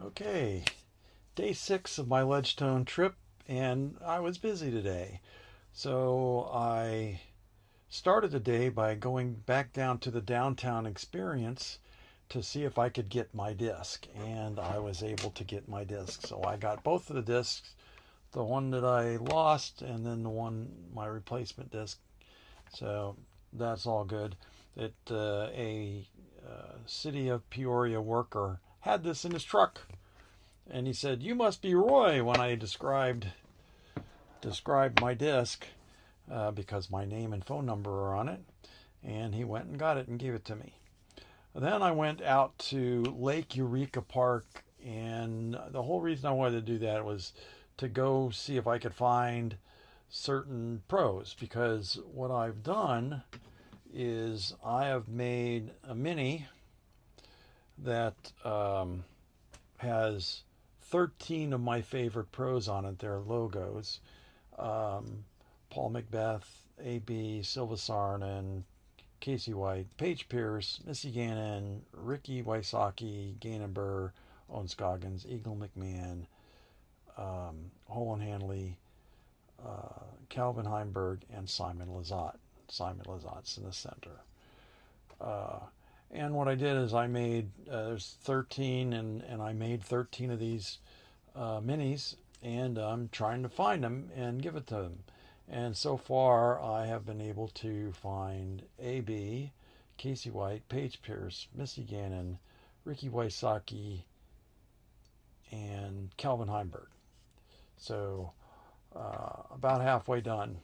Okay, day 6 of my Ledgestone trip, and I was busy today. So I started the day by going back down to the downtown experience to see if I could get my disc, and I was able to get my disc. So I got both of the discs, the one that I lost, and then my replacement disc. So that's all good. A city of Peoria worker had this in his truck, and he said, "You must be Roy," when I described my disc, because my name and phone number are on it. And he went and got it and gave it to me. Then I went out to Lake Eureka Park, and the whole reason I wanted to do that was to go see if I could find certain pros, because what I've done is I have made a mini that has 13 of my favorite pros on it, their logos. Paul Macbeth, A.B., Silva Sarnan, Casey White, Paige Pierce, Missy Gannon, Ricky Wysocki, Gannon Burr, Owen Scoggins, Eagle McMahon, Holland Hanley, Calvin Heimberg, and Simon Lizotte. Simon Lizotte's in the center. Uh, and what I did is I made, there's 13, and I made 13 of these minis, and I'm trying to find them and give it to them. And so far, I have been able to find A.B., Casey White, Paige Pierce, Missy Gannon, Ricky Wysocki, and Calvin Heimberg. So about halfway done.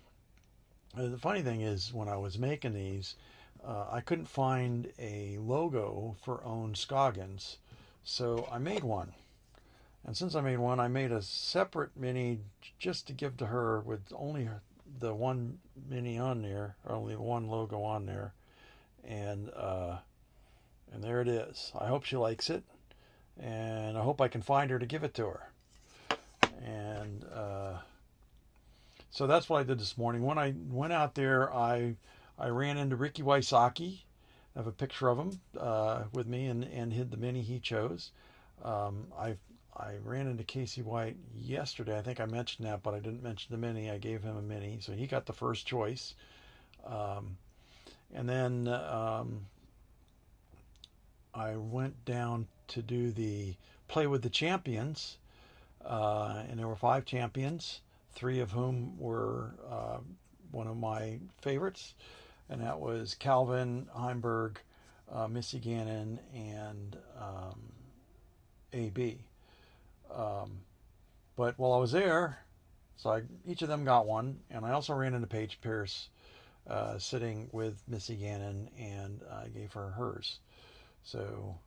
The funny thing is, when I was making these, I couldn't find a logo for Owen Scoggins, so I made one. And since I made one, I made a separate mini just to give to her with only the one mini on there, or only one logo on there, and there it is. I hope she likes it, and I hope I can find her to give it to her. And so that's what I did this morning. When I went out there, I ran into Ricky Wysocki. I have a picture of him with me, and hid the mini he chose. I ran into Casey White yesterday. I think I mentioned that, but I didn't mention the mini. I gave him a mini, so he got the first choice. And then I went down to do the Play with the Champions, and there were 5 champions, 3 of whom were one of my favorites, and that was Calvin Heimberg, Missy Gannon, and A.B. But while I was there, each of them got one, and I also ran into Paige Pierce sitting with Missy Gannon, and I gave her hers. So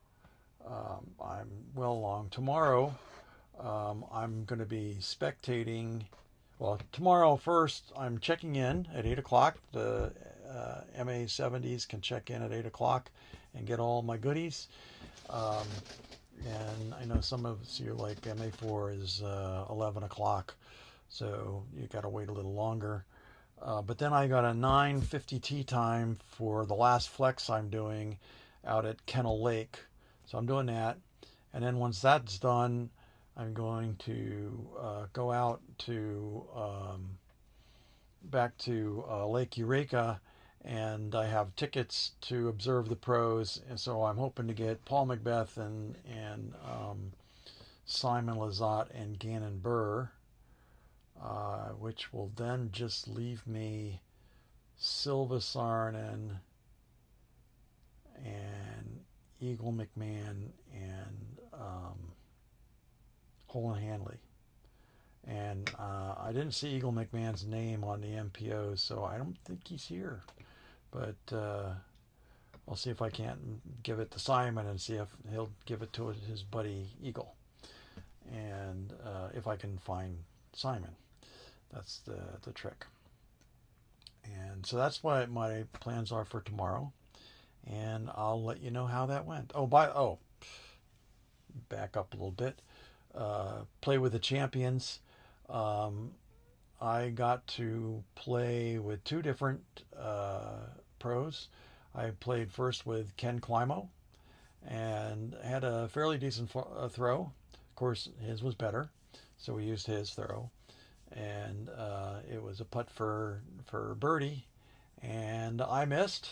I'm well along. Tomorrow, I'm going to be spectating. Well, tomorrow first, I'm checking in at 8 o'clock. The MA70s can check in at 8 o'clock and get all my goodies. And I know some of you, like MA4 is 11 o'clock, so you got to wait a little longer. But then I got a 9:50 tea time for the last flex I'm doing out at Kennel Lake. So I'm doing that. And then once that's done, I'm going to go out to back to Lake Eureka, and I have tickets to observe the pros, and so I'm hoping to get Paul Macbeth and Simon Lizotte and Gannon Burr, which will then just leave me Silva Sarnan and Eagle McMahon and Holland Hanley. And I didn't see Eagle McMahon's name on the MPO, so I don't think he's here. But I'll see if I can't give it to Simon and see if he'll give it to his buddy Eagle. And if I can find Simon. That's the trick. And so that's what my plans are for tomorrow. And I'll let you know how that went. Back up a little bit. Play with the champions. I got to play with 2 different pros. I played first with Ken Climo, and had a fairly decent throw. Of course, his was better, so we used his throw, and it was a putt for birdie, and I missed,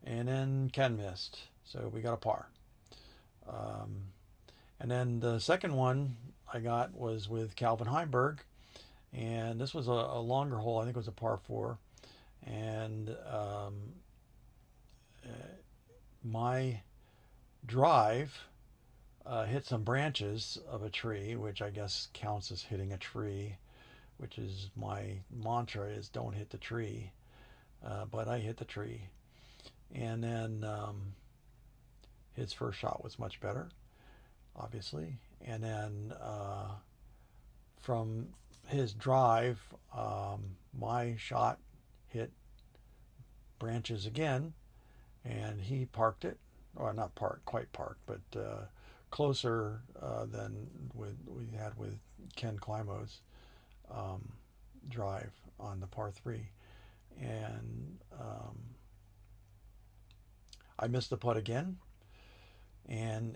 and then Ken missed, so we got a par. And then the second one I got was with Calvin Heimberg, and this was a longer hole. I think it was a par 4, and my drive hit some branches of a tree, which I guess counts as hitting a tree, which is my mantra, is don't hit the tree. But I hit the tree. And then his first shot was much better, obviously. And then from his drive, my shot hit branches again, and he parked it. Or not quite parked, but closer than we had with Ken Climo's drive on the par 3. And I missed the putt again, and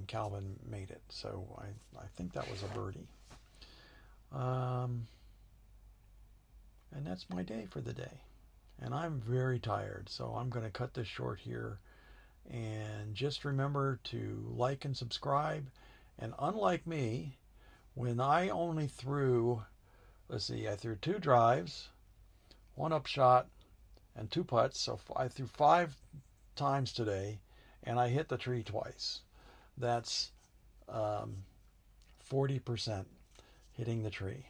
Calvin made it. So I think that was a birdie. And that's my day for the day. And I'm very tired, so I'm going to cut this short here. And just remember to like and subscribe. And unlike me, when I only threw, let's see, I threw 2 drives, 1 upshot, and 2 putts. So I threw 5 times today, and I hit the tree twice. That's 40% hitting the tree.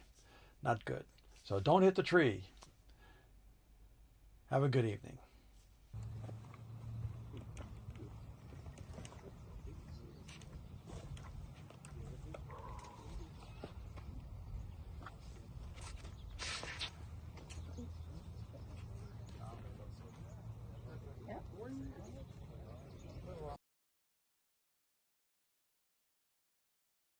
Not good. So don't hit the tree. Have a good evening.